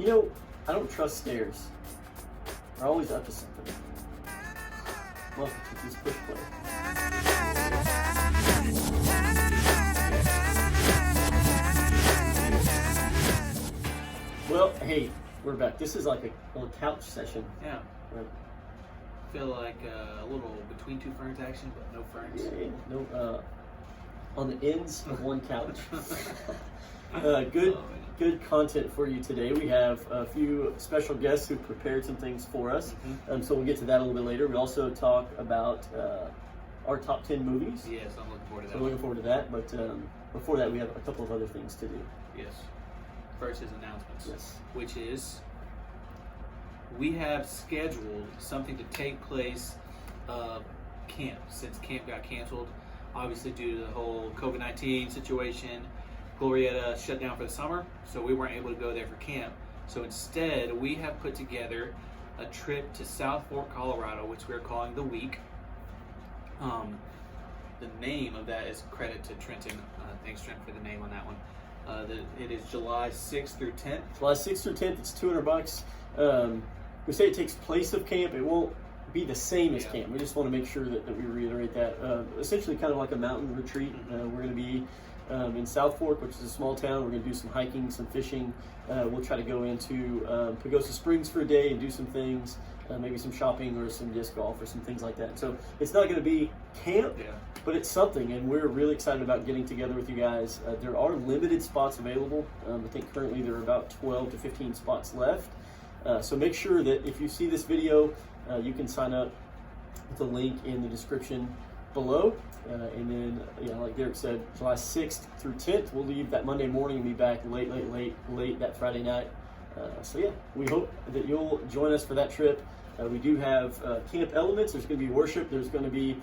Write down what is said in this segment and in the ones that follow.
You know, I don't trust stairs. They're always up to something. Welcome to this push play. Well, hey, we're back. This is like a little couch session. Yeah. Right? Feel like a little between two ferns action, but no ferns. Yeah, no, on the ends of one couch. Good content for you today. We have a few special guests who prepared some things for us. Mm-hmm. So we'll get to that a little bit later. We also talk about our top 10 movies. Yes, I'm looking forward to that. So we're looking forward to that. But before that, we have a couple of other things to do. Yes. First is announcements. Yes. Which is we have scheduled something to take place camp, since camp got canceled, obviously due to the whole COVID-19 situation. Glorietta shut down for the summer, so we weren't able to go there for camp. So instead, we have put together a trip to South Fork, Colorado, which we're calling The Week. The name of that is credit to Trenton. Thanks, Trent, for the name on that one. It is July 6th through 10th. July 6th through 10th, it's $200. We say it takes place of camp. It won't be the same as camp. We just want to make sure that we reiterate that. Essentially kind of like a mountain retreat. We're going to be in South Fork, which is a small town. We're going to do some hiking, some fishing. We'll try to go into Pagosa Springs for a day and do some things, maybe some shopping or some disc golf or some things like that. So it's not going to be camp, but it's something, and we're really excited about getting together with you guys. There are limited spots available. I think currently there are about 12 to 15 spots left. So make sure that if you see this video, you can sign up with the link in the description below. And then, like Derek said, July 6th through 10th, we'll leave that Monday morning and be back late that Friday night. So yeah, we hope that you'll join us for that trip. We do have camp elements. There's going to be worship. There's going to be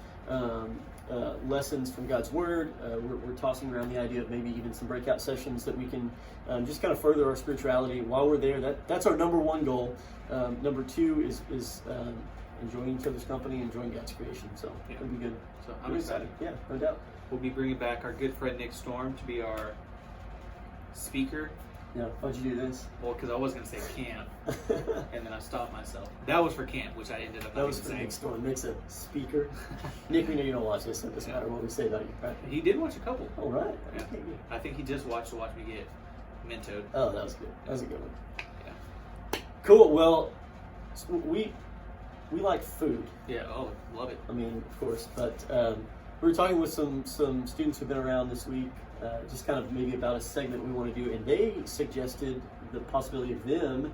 lessons from God's Word. We're tossing around the idea of maybe even some breakout sessions that we can just kind of further our spirituality while we're there. That's our number one goal. Number two is enjoying each other's company, enjoying God's creation. So it'll be good. So I'm excited. Yeah, no doubt. We'll be bringing back our good friend Nick Storm to be our speaker. Yeah, why'd you do this? Well, because I was going to say camp, and then I stopped myself. That was for camp, which I ended up That not was even for saying. Nick Storm. Nick's a speaker. Nick, we know you don't watch this, so it doesn't matter what we say about you, right? He did watch a couple. Oh, right. Yeah. Okay, good. I think he just watched to watch me get mentoed. Oh, that was good. That was a good one. Yeah. Cool. Well, we like food. Yeah. Oh, love it. I mean, of course, but we were talking with some students who've been around this week, just kind of maybe about a segment we want to do, and they suggested the possibility of them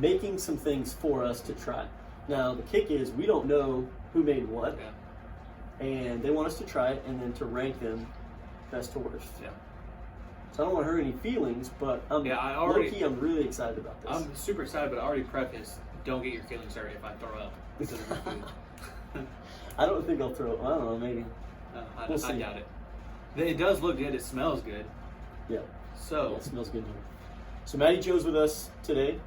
making some things for us to try. Now, the kick is we don't know who made what, and they want us to try it and then to rank them best to worst. Yeah. So I don't want to hurt any feelings, but I'm really excited about this. I'm super excited, but I already prefaced, don't get your feelings hurt if I throw up because of your food. I don't think I'll throw. I don't know. Maybe. I We'll see. doubt it. It does look good. It smells good. Yeah. So Yeah, it smells good here. So Maddie Jo's with us today,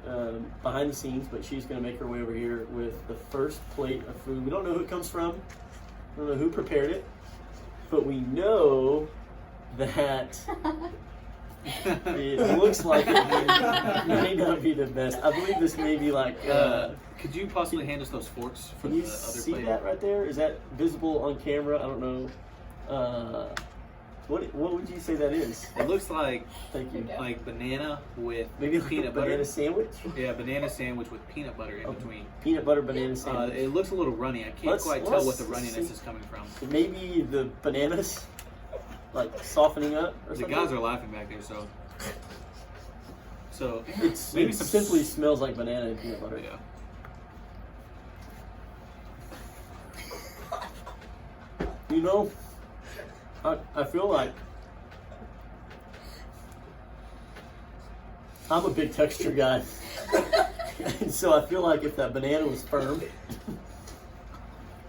behind the scenes, but she's going to make her way over here with the first plate of food. We don't know who it comes from. We don't know who prepared it, but we know that it looks like it may not be the best. I believe this may be like. could you possibly hand us those forks for Can you the other see plate? that right there? Is that visible on camera? I don't know. What would you say that is? It looks like Thank you. like banana with Maybe like a peanut banana butter. sandwich? Yeah, banana sandwich with peanut butter in between. Peanut butter banana sandwich. It looks a little runny. I can't Let's- quite tell let's what the runniness see. is coming from. Maybe the bananas, like softening up or The something? guys are laughing back there, so It simply smells like banana and peanut butter. Yeah. You know, I feel like I'm a big texture guy. And so I feel like if that banana was firm,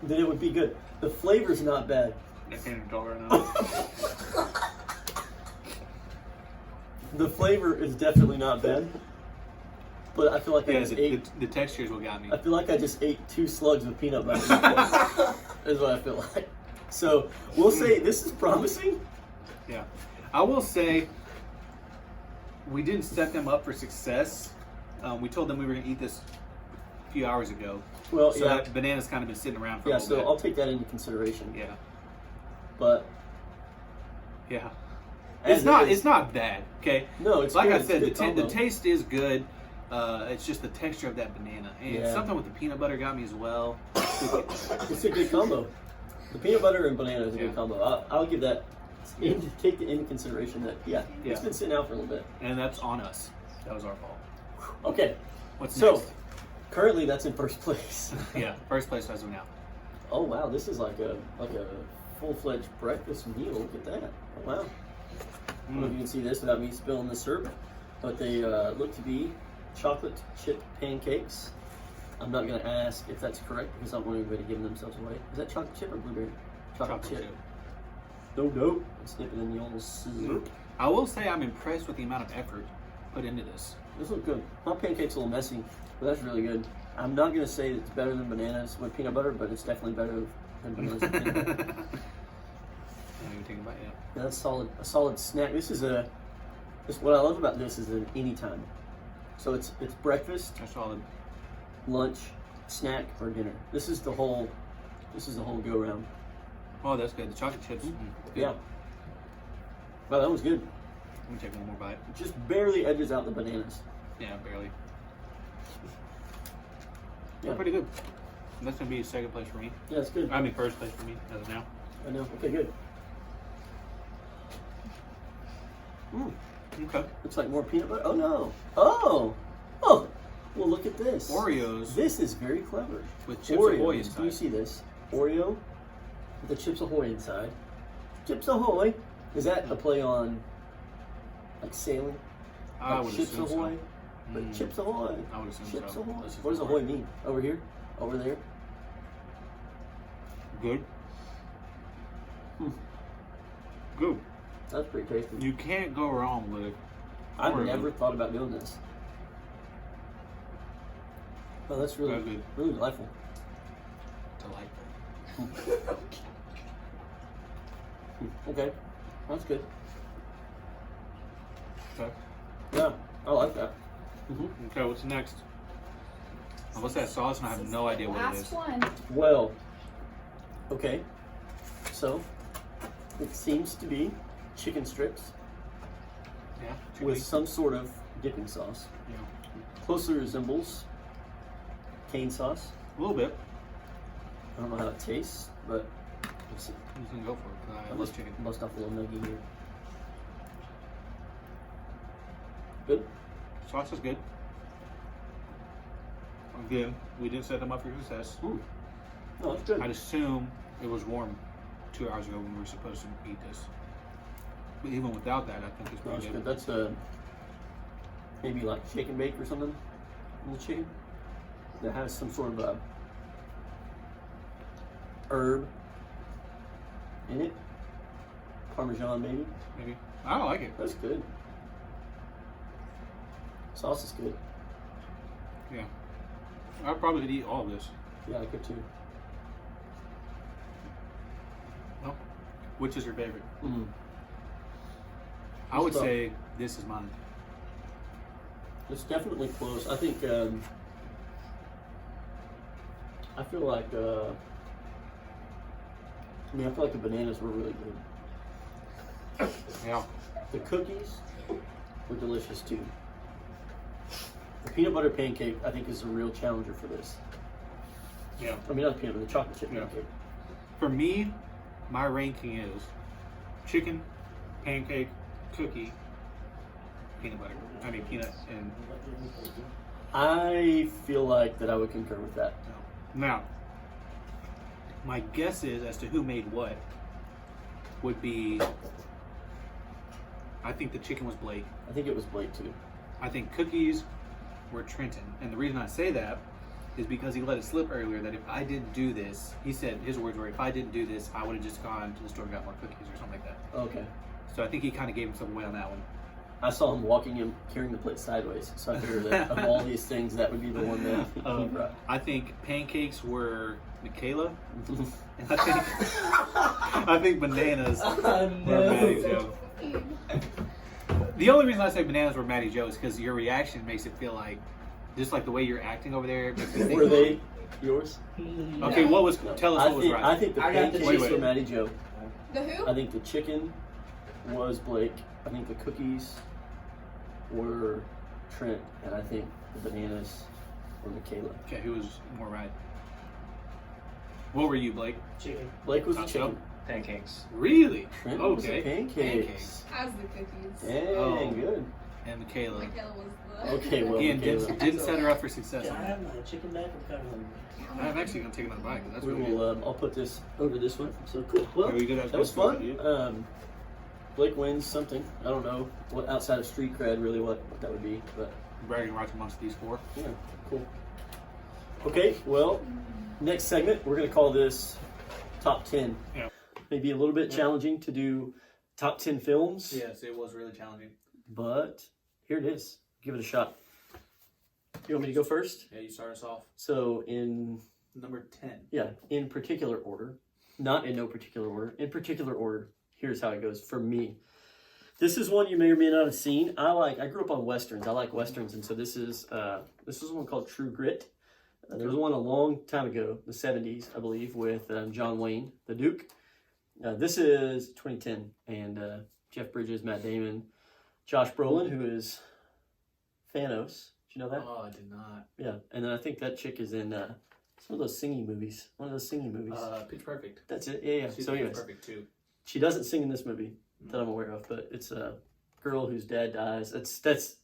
then it would be good. The flavor's not bad. I can't even tell right now. The flavor is definitely not bad. But I feel like I just ate. The texture is what got me. I feel like I just ate 2 slugs of peanut butter. Is what I feel like. So we'll say this is promising. Yeah. I will say we didn't set them up for success We told them we were going to eat this a few hours ago. Well, So yeah, that banana's kind of been sitting around for a yeah. little So bit. I'll take that into consideration. Yeah. But Yeah. as It's not. it is- It's not bad. Okay. No, it's Like good. I It's said, good the combo. taste is good. It's just the texture of that banana, and Yeah. something with the peanut butter got me as well. It's a good combo. The peanut butter and banana is a Yeah. good combo. I'll give that. Take it into consideration that Yeah. it's been sitting out for a little bit. And that's on us. That was our fault. Okay, What's so next? currently that's in first place. Yeah, first place as of now. Oh wow, this is like a full-fledged breakfast meal. Look at that. Oh, wow. I don't know if you can see this without me spilling the syrup, but they look to be chocolate chip pancakes. I'm not going to ask if that's correct because I don't want anybody giving themselves away. Is that chocolate chip or blueberry? Chocolate chip. Nope. Snip it in the old syrup. I will say I'm impressed with the amount of effort put into this. This looks good. My pancake's a little messy, but that's really good. I'm not going to say that it's better than bananas with peanut butter, but it's definitely better than bananas with peanut butter. You think about it, Yeah, that's solid. A solid snack. What I love about this is an anytime. So it's breakfast, That's solid. lunch, snack, or dinner. This is the whole go round. Oh, that's good. The chocolate chips. Good. Yeah. Wow, that was good. Let me take one more bite. Just barely edges out the bananas. Yeah, barely. Yeah. They're pretty good. That's gonna be second place for me. Yeah, it's good. I mean, first place for me as of now. I know. Okay, good. Okay. Looks like more peanut butter. Oh no. Oh. Well, look at this. Oreos This is very clever. with Chips Oreos. Ahoy Can you inside. see this? Oreo with the Chips Ahoy inside. Chips Ahoy. Is that a play on like sailing? I Like would Chips assume Ahoy. so. But Mm. Chips Ahoy. I would assume Chips so. Ahoy. This is What does the Ahoy word. mean? Over here? Over there? Good. Hmm. Good. That's pretty tasty. You can't go wrong with I've Oreo. never thought about doing this. Oh, that's really Very good. really delightful. Delightful. Okay, that's good. Okay. Yeah, I like that. Okay, what's next? Oh, what's that sauce? And I have no idea what it Last is. one. Well, okay. So it seems to be chicken strips Yeah. with some sort of dipping sauce. Yeah. Closely resembles cane sauce. A little bit. I don't know how it tastes, but let's see. You can go for it. 'Cause I I'll love just chicken. bust off a little nugget here. Good. Sauce is good. Again, we didn't set them up for success. No, it's good. I'd assume it was warm 2 hours ago when we were supposed to eat this. But even without that, I think it's No, pretty it's good. good. That's maybe like shake and bake or something in the chicken that has some sort of herb in it. Parmesan maybe. Maybe. I don't like it. That's good. Sauce is good. Yeah. I probably could eat all of this. Yeah, I could too. No. Which is your favorite? Mm. I would It's tough. say this is mine. It's definitely close. I think I feel like I feel like the bananas were really good. Yeah. The cookies were delicious too. The peanut butter pancake, I think, is a real challenger for this. Yeah. I mean, not the peanut butter, the chocolate chip Yeah. pancake. For me, my ranking is chicken, pancake, cookie, peanut butter. I mean peanut and I feel like that I would concur with that. now. My guess is as to who made what would be. I think the chicken was Blake. I think it was Blake too. I think cookies were Trenton, and the reason I say that is because he let it slip earlier that if I didn't do this, he said his words were, if I didn't do this, I would have just gone to the store and got more cookies or something like that. Okay. So I think he kind of gave himself away on that one. I saw him walking in carrying the plate sideways, so I figured that of all these things, that would be the one that he brought. I think pancakes were Michaela, and I think bananas were Maddie Joe. The only reason I say bananas were Maddie Joe is because your reaction makes it feel like Just like the way you're acting over there. makes me think- Were they yours? Okay, what was? Tell us I what was think, right. I think the I got the pancakes chicken. were Matty Joe. The who? I think the chicken was Blake. I think the cookies were Trent, and I think the bananas were Michaela. Okay, who was more right? What were you, Blake? Chicken. Blake was the Thought so. chicken. Pancakes. Really? Trent was the Okay. pancakes. As the cookies. Dang, Oh. good. And Michaela. Michaela was the. Okay, well, Again, Michaela. didn't set her up for success. Can on I that. have my chicken back? I'm kind of hungry. I'm actually gonna take another bite. 'Cause that's We really will. good. I'll put this over this one. So cool. Well, Very good. that was fun. Blake wins something. I don't know what outside of street cred really what that would be, but Bragging rights amongst these four. yeah, cool. Okay, well, next segment we're gonna call this top 10. Yeah. Maybe a little bit challenging to do top 10 films, Yes, it was really challenging. but here it is. Give it a shot. You want me to go first? Yeah, you start us off. So in Number 10. in particular order, not in no particular order. In particular order, here's how it goes for me. This is one you may or may not have seen. I grew up on westerns. I like westerns, and so this is one called True Grit. There was one a long time ago, the 70s, I believe, with John Wayne, the Duke. This is 2010, and Jeff Bridges, Matt Damon, Josh Brolin, who is Thanos. Did you know that? Oh, I did not. Yeah, and then I think that chick is in some of those singing movies. One of those singing movies. Pitch Perfect. That's it. Yeah. She's So, in Pitch anyways, Perfect too. she doesn't sing in this movie that I'm aware of, but it's a girl whose dad dies. That's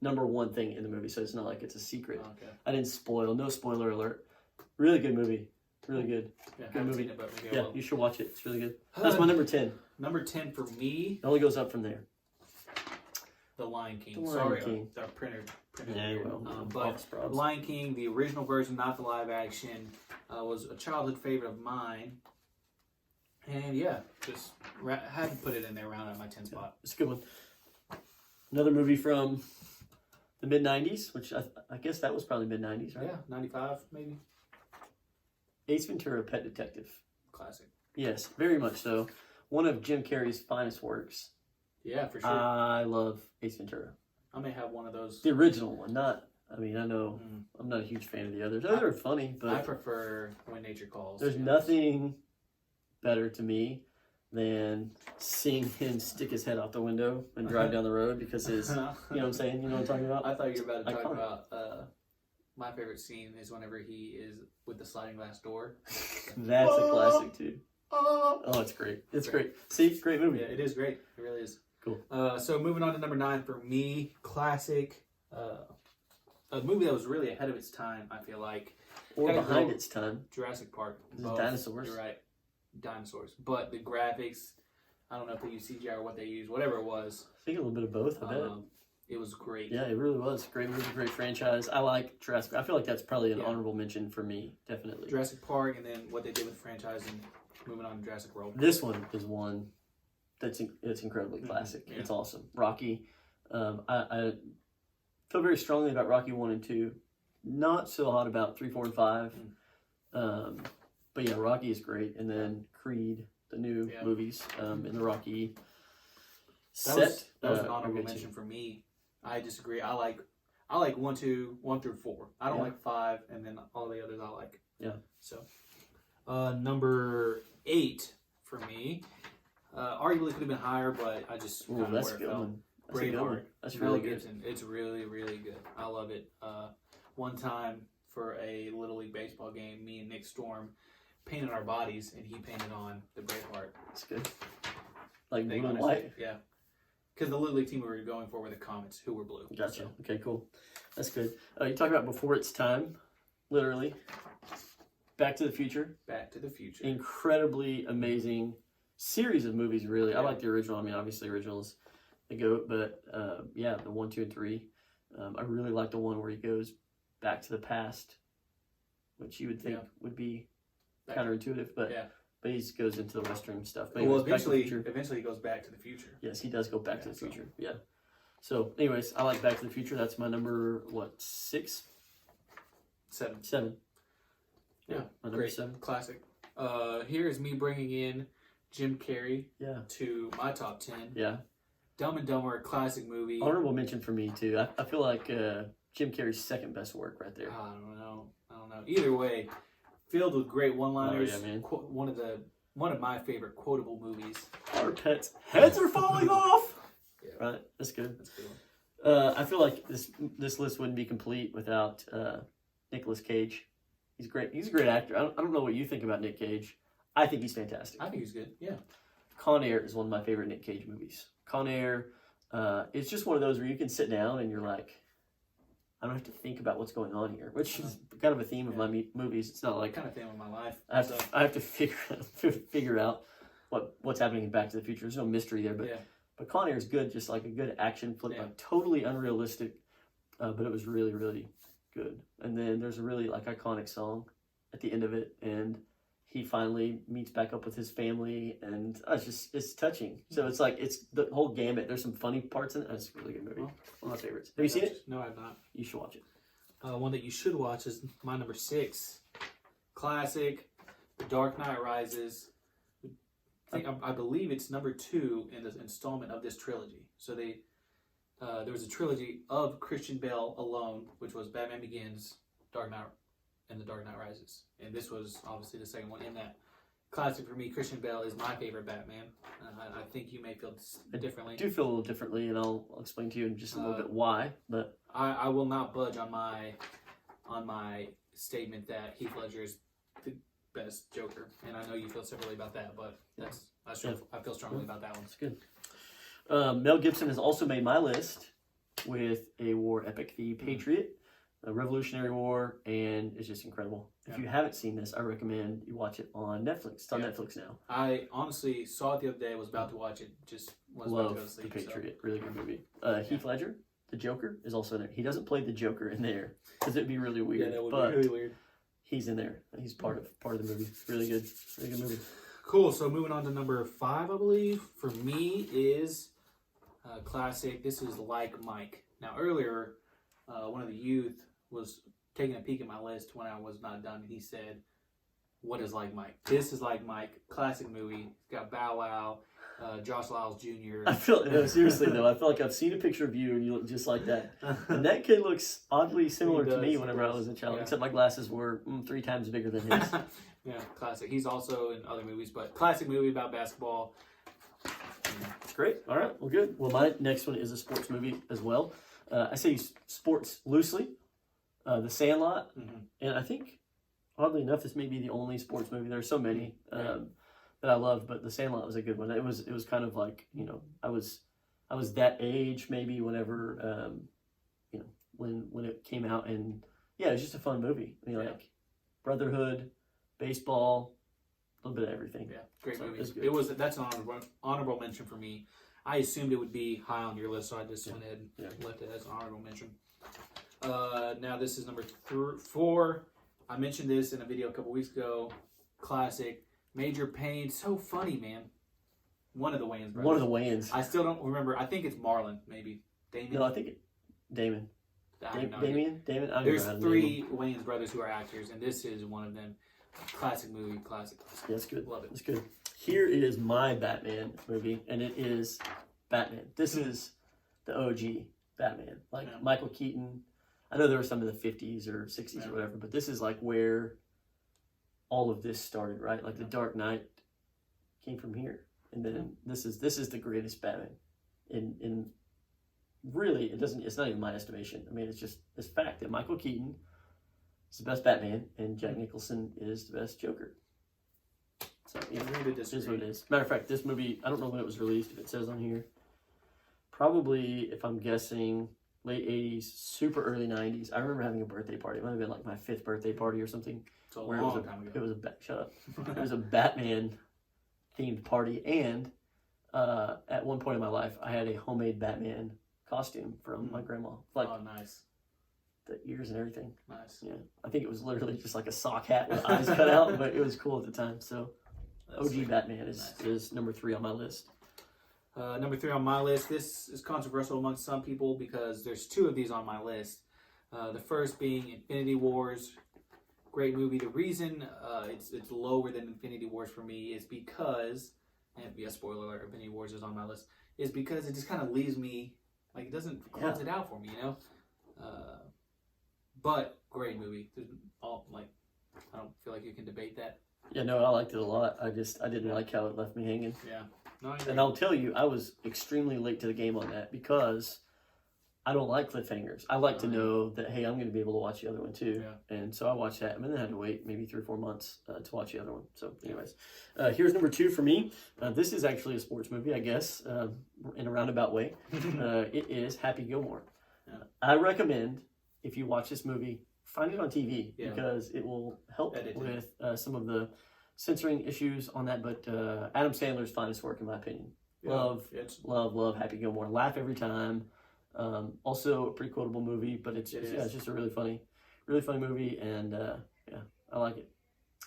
number one thing in the movie, so it's not like it's a secret. Okay. I didn't spoil. No spoiler alert. Really good movie. Really good. Yeah, Good haven't movie. seen it, but maybe I Yeah, will. you should watch it. It's really good. That's my number 10. Number 10 for me, It only goes up from there. The Lion King. The Lion Sorry, King. our printer. Yeah, weird. well, But office probs. Lion King, the original version, not the live action, was a childhood favorite of mine. And yeah, just had to put it in there around at my 10 spot. It's a good one. Another movie from the mid 90s, which I guess that was probably mid 90s, right? Yeah, 95 maybe. Ace Ventura, Pet Detective. Classic. Yes, very much so. One of Jim Carrey's finest works. Yeah, for sure. I love Ace Ventura. I may have one of those. The original one, not. I mean, I know Mm. I'm not a huge fan of the others. Others are funny, I but prefer When Nature Calls. there's to be nothing better to me than seeing him stick his head out the window and drive down the road because his, you know honest. what I'm saying? You know what I'm talking about? I thought you were about to talk Iconic. about my favorite scene is whenever he is with the sliding glass door. That's a classic too. Oh, Oh, it's great. It's great. See, great movie. yeah, it is great. It really is. Cool. So moving on to number 9 for me, classic. A movie that was really ahead of its time, I feel like. Or Gotta behind go- its time. Jurassic Park. Is it Both. dinosaurs? You're right. Dinosaurs. But the graphics, I don't know if they use CGI or what they use, whatever it was. I think a little bit of both. I bet. It was great. Yeah, it really was. Great movie, great franchise. I like Jurassic. I feel like that's probably an Yeah. honorable mention for me, definitely. Jurassic Park, and then what they did with the franchise, and moving on to Jurassic World. This one is one it's incredibly classic. Yeah. It's awesome. Rocky. I feel very strongly about Rocky 1 and 2. Not so hot about 3, 4, and 5. But yeah, Rocky is great. And then Creed, the new Yeah. movies in the Rocky That set. was an are honorable good too. mention for me. I disagree. I like 1 through 4. I don't Yeah. like 5, and then all the others I like. Yeah. So, number 8 for me. Arguably could have been higher, but I just Ooh, kind of that's where a it good fell. one. That's a good one. Braveheart. That's Mel really good. Gibson. It's really, really good. I love it. One time for a Little League baseball game, me and Nick Storm painted our bodies, and he painted on the Braveheart That's good. Like thing blue on and his white. face. Yeah. Because the Little League team we were going for were the Comets, who were blue. Gotcha. So, Okay, cool. That's good. You talk about before its time, literally. Back to the Future. Back to the Future. Incredibly amazing series of movies, really. I Yeah. like the original. I mean, obviously, the original's the GOAT, but yeah, the 1, 2, and 3. I really like the one where he goes back to the past, which you would think Yeah. would be Back- counterintuitive, but Yeah. but he goes into the Western stuff. But Well, anyways, Back to the eventually, Future. eventually he goes back to the future. Yes, he does go back to Yeah, the so- future. Yeah. So, anyways, I like Back to the Future. That's my number, 6? 7. 7. Yeah, my number great. 7. Classic. Here is me bringing in Jim Carrey Yeah. to my top 10. Yeah. Dumb and Dumber, a classic movie. Honorable mention for me too. I feel like Jim Carrey's second best work right there. I don't know. Either way, filled with great one-liners. Oh, yeah, man. One of my favorite quotable movies. Our pets' heads are falling off. Yeah. Right, that's good. That's a good one. I feel like this list wouldn't be complete without Nicolas Cage. He's great. He's a great actor. I don't know what you think about Nick Cage. I think he's fantastic. I think he's good. Yeah. Con Air is one of my favorite Nick Cage movies. Con Air, it's just one of those where you can sit down and you're like, I don't have to think about what's going on here, which is kind of a theme of my movies. It's not like Kind of thing with my life. I have to figure out what's happening in Back to the Future. There's no mystery there, but Con Air is good, just like a good action flick, like totally unrealistic, but it was really, really good. And then there's a really like iconic song at the end of it, and he finally meets back up with his family, and it's touching. So it's like it's the whole gamut. There's some funny parts in it. It's a really good movie. One of my favorites. Have you seen it? No, I've not. You should watch it. One that you should watch is my number 6, classic, The Dark Knight Rises. I believe it's number 2 in the installment of this trilogy. So there was a trilogy of Christian Bale alone, which was Batman Begins, Dark Knight, and The Dark Knight Rises. And this was obviously the second one in that. Classic for me, Christian Bale is my favorite Batman. I think you may feel differently. I do feel a little differently, and I'll explain to you in just a little bit why. But I will not budge on my statement that Heath Ledger is the best Joker, and I know you feel separately about that, but I feel strongly about that one. That's good. Mel Gibson has also made my list with a war epic, The Patriot, a Revolutionary War, and it's just incredible. If you haven't seen this, I recommend you watch it on Netflix. It's on Netflix now. I honestly saw it the other day. I was about to watch it. Just was Love about to go to sleep. The Patriot. Really good movie. Heath Ledger, the Joker, is also in there. He doesn't play the Joker in there because it'd be really weird. Yeah, that would but be really weird. He's in there. He's part of the movie. Really good. Really good movie. Cool. So moving on to number 5, I believe for me is classic. This is Like Mike. Now earlier, one of the youth was taking a peek at my list when I was not done, and he said, "What is Like Mike?" This is Like Mike, classic movie. It's got Bow Wow, Josh Lyles Jr. I feel seriously though. I feel like I've seen a picture of you, and you look just like that. And that kid looks oddly similar to me whenever I was a child, except my glasses were 3 times bigger than his. Yeah, classic. He's also in other movies, but classic movie about basketball. It's great. All right, well, good. Well, my next one is a sports movie as well. I say sports loosely. The Sandlot, and I think, oddly enough, this may be the only sports movie. There are so many that I love, but The Sandlot was a good one. It was kind of like, I was that age maybe whenever when it came out, and it was just a fun movie. Like brotherhood, baseball, a little bit of everything. Yeah, great movie. That's an honorable mention for me. I assumed it would be high on your list, so I just went ahead and left it as an honorable mention. Now this is number 4. I mentioned this in a video a couple weeks ago. Classic, Major Payne. So funny, man. One of the Wayans brothers. One of the Wayans. I still don't remember. I think it's Marlon, maybe. Damon? No, I think Damon. Damien? There's 3 Wayans brothers who are actors, and this is one of them. Classic movie, classic. Yeah, that's good. Love it. That's good. Here is my Batman movie, and it is Batman. This is the OG Batman. Michael Keaton. I know there were some in the 50s or 60s or whatever, but this is like where all of this started, right? Like The Dark Knight came from here, and then this is the greatest Batman. In really, it's not even my estimation. I mean, it's just this fact that Michael Keaton is the best Batman, and Jack Nicholson is the best Joker. So it is what it is. Matter of fact, this movie, I don't know when it was released. If it says on here, probably, if I'm guessing, late 80s, super early 90s. I remember having a birthday party. It might have been like my 5th birthday party or something. It's a long time ago. It was a Batman themed party, and at one point in my life, I had a homemade Batman costume from my grandma. Oh, nice. The ears and everything. Nice. Yeah, I think it was literally just like a sock hat with eyes cut out, but it was cool at the time. So, OG Batman is number 3 on my list. Number 3 on my list. This is controversial amongst some people because there's 2 of these on my list. The first being Infinity Wars. Great movie. The reason it's lower than Infinity Wars for me is because, and be a spoiler alert, Infinity Wars is on my list, is because it just kind of leaves me, like, it doesn't close it out for me, but great movie. There's all like, I don't feel like you can debate that. Yeah, no, I liked it a lot. I didn't like how it left me hanging. Yeah. No, I agree. And I'll tell you, I was extremely late to the game on that because I don't like cliffhangers. I like to know that, hey, I'm going to be able to watch the other one too. Yeah. And so I watched that. And then I had to wait maybe 3 or 4 months to watch the other one. So, anyways, here's number 2 for me. This is actually a sports movie, I guess, in a roundabout way. It is Happy Gilmore. I recommend, if you watch this movie, find it on TV because it will help with some of the censoring issues on that. But Adam Sandler's finest work, in my opinion. Love Happy Gilmore. Laugh every time. Also a pretty quotable movie, but it's just a really funny movie, and I like it.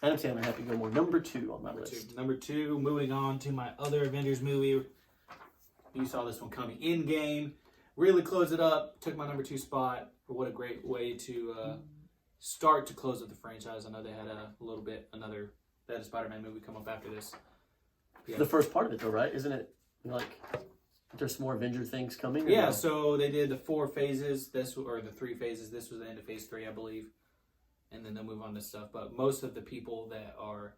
Adam Sandler, Happy Gilmore, number 2 on my list. Number 2. Moving on to my other Avengers movie. You saw this one coming. Endgame. Really closed it up. Took my number 2 spot. What a great way to start to close up the franchise. I know they had they had a Spider-Man movie come up after this. Yeah. The first part of it, though, right? Isn't it like there's some more Avenger things coming? Yeah, so they did the 4 phases. The 3 phases. This was the end of phase 3, I believe. And then they'll move on to stuff. But most of the people that are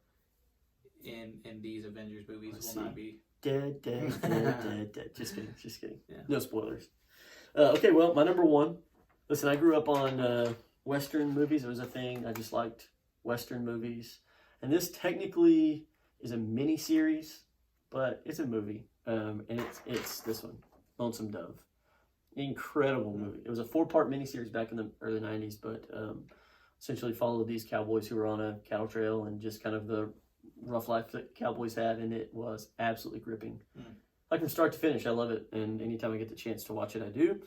in these Avengers movies will not be dead. Just kidding. Yeah. No spoilers. Okay, well, my number 1. Listen, I grew up on Western movies. It was a thing. I just liked Western movies. And this technically is a mini series, but it's a movie. And it's this one, Lonesome Dove. Incredible movie. It was a 4-part miniseries back in the early 90s, but essentially followed these cowboys who were on a cattle trail and just kind of the rough life that cowboys had, and it was absolutely gripping. Like from start to finish, I love it, and anytime I get the chance to watch it, I do.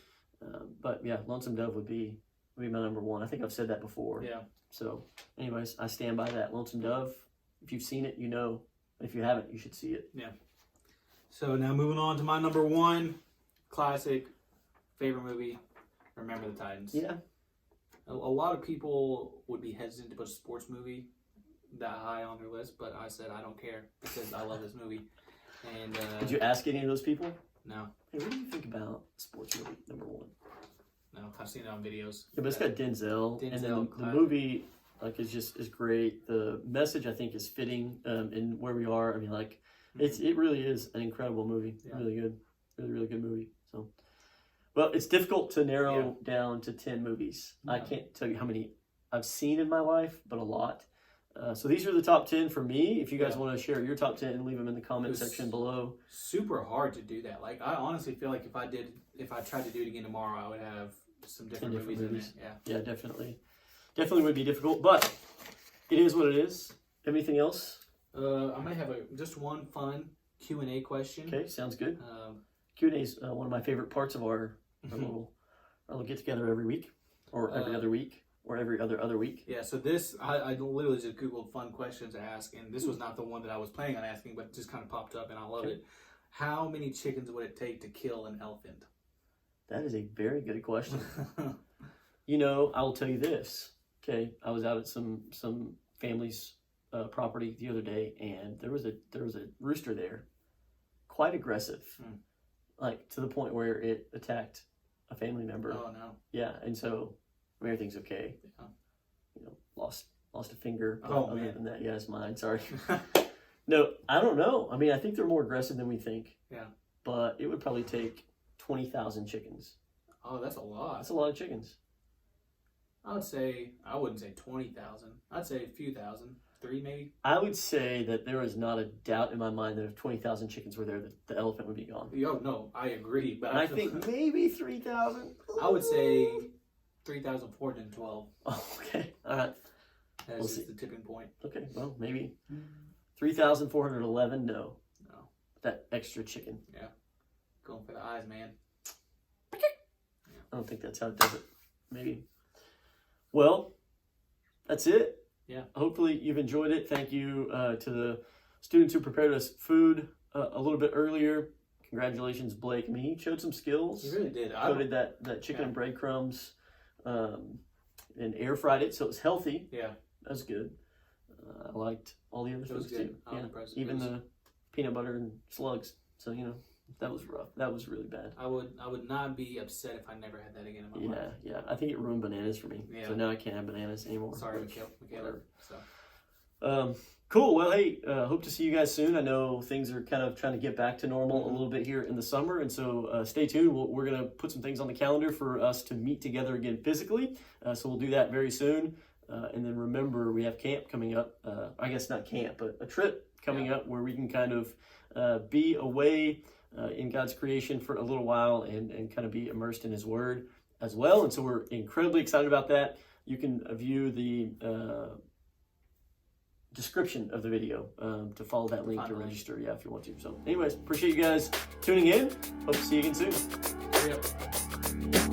But yeah, Lonesome Dove would be my number 1. I think I've said that before. Yeah. So, anyways, I stand by that. Lonesome Dove. If you've seen it, you know. If you haven't, you should see it. Yeah. So now moving on to my number 1 classic favorite movie, Remember the Titans. Yeah. A lot of people would be hesitant to put a sports movie that high on their list, but I said I don't care because I love this movie. And did you ask any of those people? No. Hey, what do you think about sports movie number 1? No, I've seen it on videos. Yeah, but it's got Denzel and then the movie is great. The message I think is fitting in where we are. I mean, like it really is an incredible movie. Yeah. Really good, really good movie. So, well, it's difficult to narrow down to 10 movies. Yeah. I can't tell you how many I've seen in my life, but a lot. So these are the top 10 for me. If you guys want to share your top 10, leave them in the comment section below. Super hard to do that. Like I honestly feel like if I tried to do it again tomorrow, I would have some different movies in it. Yeah, definitely would be difficult, but it is what it is. Anything else? I might have just one fun Q&A question. Okay, sounds good. Q&A is one of my favorite parts of our little get together every week, or every other week. Or every other week. Yeah, so this, I literally just Googled fun questions to ask, and this was not the one that I was planning on asking, but it just kind of popped up, and I love it. How many chickens would it take to kill an elephant? That is a very good question. I will tell you this. Okay, I was out at some family's property the other day, and there was a rooster there, quite aggressive, like to the point where it attacked a family member. Oh no. Yeah, and so. Everything's okay. Yeah. Lost a finger. Other than that, it's mine. Sorry. No, I don't know. I mean, I think they're more aggressive than we think. Yeah. But it would probably take 20,000 chickens. Oh, that's a lot. That's a lot of chickens. I wouldn't say 20,000. I'd say a few thousand. 3 maybe. I would say that there is not a doubt in my mind that if 20,000 chickens were there, the elephant would be gone. Oh no, I agree. But I think maybe 3,000. I would say 3,412. Oh, okay. All right. That's the tipping point. Okay. Well, maybe 3,411. No. That extra chicken. Yeah. Going for the eyes, man. I don't think that's how it does it. Maybe. Well, that's it. Yeah. Hopefully you've enjoyed it. Thank you to the students who prepared us food a little bit earlier. Congratulations, Blake. I mean, he showed some skills. He really did. Coated that chicken in breadcrumbs. And air fried it, so it was healthy. Yeah, that was good. I liked all the other foods too. Yeah, even the peanut butter and slugs. So That was rough. That was really bad. I would not be upset if I never had that again in my life. Yeah. I think it ruined bananas for me. Yeah. So now I can't have bananas anymore. Sorry, But Michaela. whatever. So. Cool. Well, hey, hope to see you guys soon. I know things are kind of trying to get back to normal a little bit here in the summer, and so stay tuned. We're going to put some things on the calendar for us to meet together again physically. So we'll do that very soon. And then remember, we have camp coming up. I guess not camp, but a trip coming up where we can kind of be away in God's creation for a little while and kind of be immersed in His Word as well. And so we're incredibly excited about that. You can view the description of the video to follow that link to register, if you want to. So anyways, appreciate you guys tuning in. Hope to see you again soon. Yep.